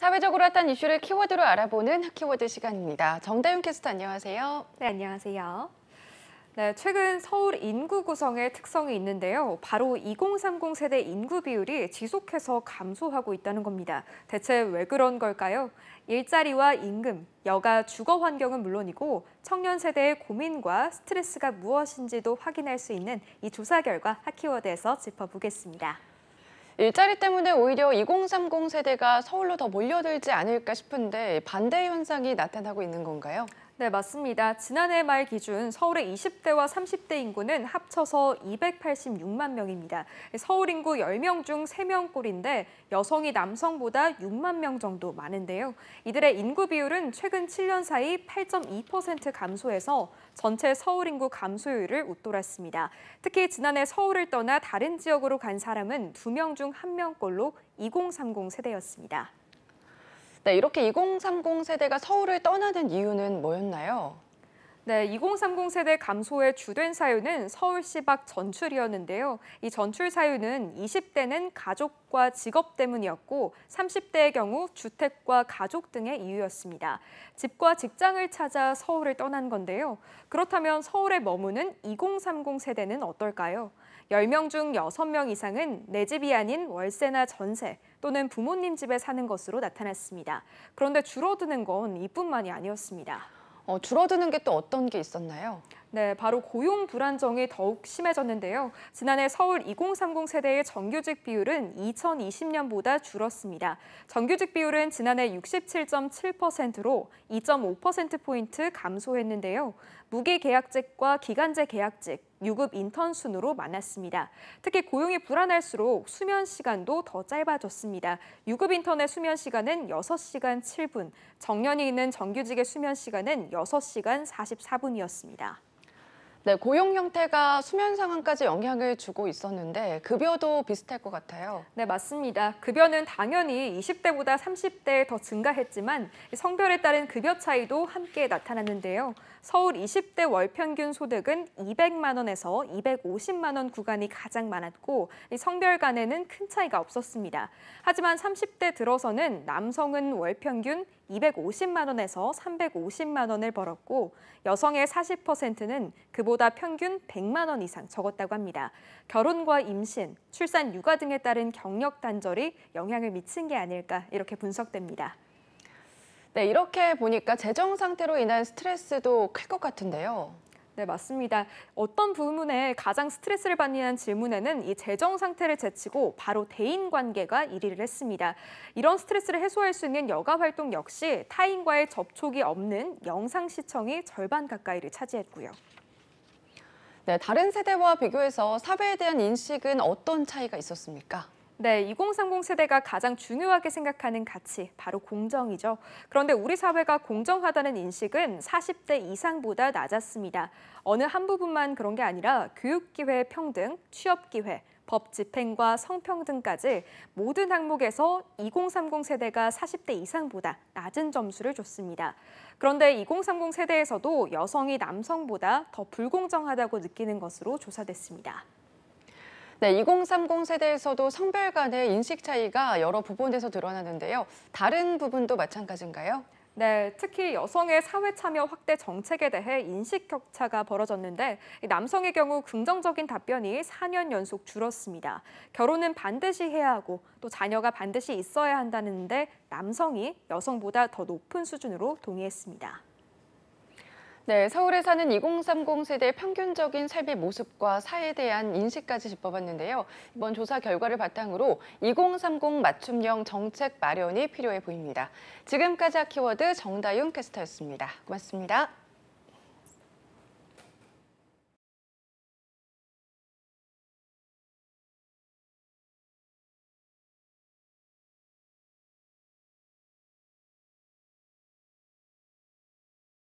사회적으로 핫한 이슈를 키워드로 알아보는 키워드 시간입니다. 정다윤 캐스터 안녕하세요. 네, 안녕하세요. 네, 최근 서울 인구 구성의 특성이 있는데요. 바로 2030 세대 인구 비율이 지속해서 감소하고 있다는 겁니다. 대체 왜 그런 걸까요? 일자리와 임금, 여가 주거 환경은 물론이고 청년 세대의 고민과 스트레스가 무엇인지도 확인할 수 있는 이 조사 결과 핫키워드에서 짚어보겠습니다. 일자리 때문에 오히려 2030 세대가 서울로 더 몰려들지 않을까 싶은데 반대 현상이 나타나고 있는 건가요? 네, 맞습니다. 지난해 말 기준 서울의 20대와 30대 인구는 합쳐서 286만 명입니다. 서울 인구 10명 중 3명꼴인데 여성이 남성보다 6만 명 정도 많은데요. 이들의 인구 비율은 최근 7년 사이 8.2% 감소해서 전체 서울 인구 감소율을 웃돌았습니다. 특히 지난해 서울을 떠나 다른 지역으로 간 사람은 2명 중 1명꼴로 2030 세대였습니다. 네, 이렇게 2030 세대가 서울을 떠나는 이유는 뭐였나요? 네, 2030 세대 감소의 주된 사유는 서울시 밖 전출이었는데요. 이 전출 사유는 20대는 가족과 직업 때문이었고 30대의 경우 주택과 가족 등의 이유였습니다. 집과 직장을 찾아 서울을 떠난 건데요. 그렇다면 서울에 머무는 2030 세대는 어떨까요? 10명 중 6명 이상은 내 집이 아닌 월세나 전세 또는 부모님 집에 사는 것으로 나타났습니다. 그런데 줄어드는 건 이뿐만이 아니었습니다. 줄어드는 게 또 어떤 게 있었나요? 네, 바로 고용 불안정이 더욱 심해졌는데요. 지난해 서울 2030 세대의 정규직 비율은 2020년보다 줄었습니다. 정규직 비율은 지난해 67.7%로 2.5%포인트 감소했는데요. 무기계약직과 기간제 계약직, 유급 인턴 순으로 많았습니다. 특히 고용이 불안할수록 수면 시간도 더 짧아졌습니다. 유급 인턴의 수면 시간은 6시간 7분, 정년이 있는 정규직의 수면 시간은 6시간 44분이었습니다. 네, 고용 형태가 수면 상황까지 영향을 주고 있었는데 급여도 비슷할 것 같아요. 네, 맞습니다. 급여는 당연히 20대보다 30대에 더 증가했지만 성별에 따른 급여 차이도 함께 나타났는데요. 서울 20대 월 평균 소득은 200만 원에서 250만 원 구간이 가장 많았고 성별 간에는 큰 차이가 없었습니다. 하지만 30대 들어서는 남성은 월 평균 250만 원에서 350만 원을 벌었고 여성의 40%는 그보다 평균 100만 원 이상 적었다고 합니다. 결혼과 임신, 출산, 육아 등에 따른 경력 단절이 영향을 미친 게 아닐까 이렇게 분석됩니다. 네, 이렇게 보니까 재정 상태로 인한 스트레스도 클 것 같은데요. 네, 맞습니다. 어떤 부분에 가장 스트레스를 받느냐는 질문에는 이 재정 상태를 제치고 바로 대인 관계가 1위를 했습니다. 이런 스트레스를 해소할 수 있는 여가 활동 역시 타인과의 접촉이 없는 영상 시청이 절반 가까이를 차지했고요. 네, 다른 세대와 비교해서 사회에 대한 인식은 어떤 차이가 있었습니까? 네, 2030 세대가 가장 중요하게 생각하는 가치, 바로 공정이죠. 그런데 우리 사회가 공정하다는 인식은 40대 이상보다 낮았습니다. 어느 한 부분만 그런 게 아니라 교육기회 평등, 취업기회, 법 집행과 성평등까지 모든 항목에서 2030 세대가 40대 이상보다 낮은 점수를 줬습니다. 그런데 2030 세대에서도 여성이 남성보다 더 불공정하다고 느끼는 것으로 조사됐습니다. 네, 2030 세대에서도 성별 간의 인식 차이가 여러 부분에서 드러나는데요. 다른 부분도 마찬가지인가요? 네, 특히 여성의 사회 참여 확대 정책에 대해 인식 격차가 벌어졌는데 남성의 경우 긍정적인 답변이 4년 연속 줄었습니다. 결혼은 반드시 해야 하고 또 자녀가 반드시 있어야 한다는데 남성이 여성보다 더 높은 수준으로 동의했습니다. 네, 서울에 사는 2030 세대의 평균적인 삶의 모습과 사회에 대한 인식까지 짚어봤는데요. 이번 조사 결과를 바탕으로 2030 맞춤형 정책 마련이 필요해 보입니다. 지금까지 핫키워드 정다윤 캐스터였습니다. 고맙습니다.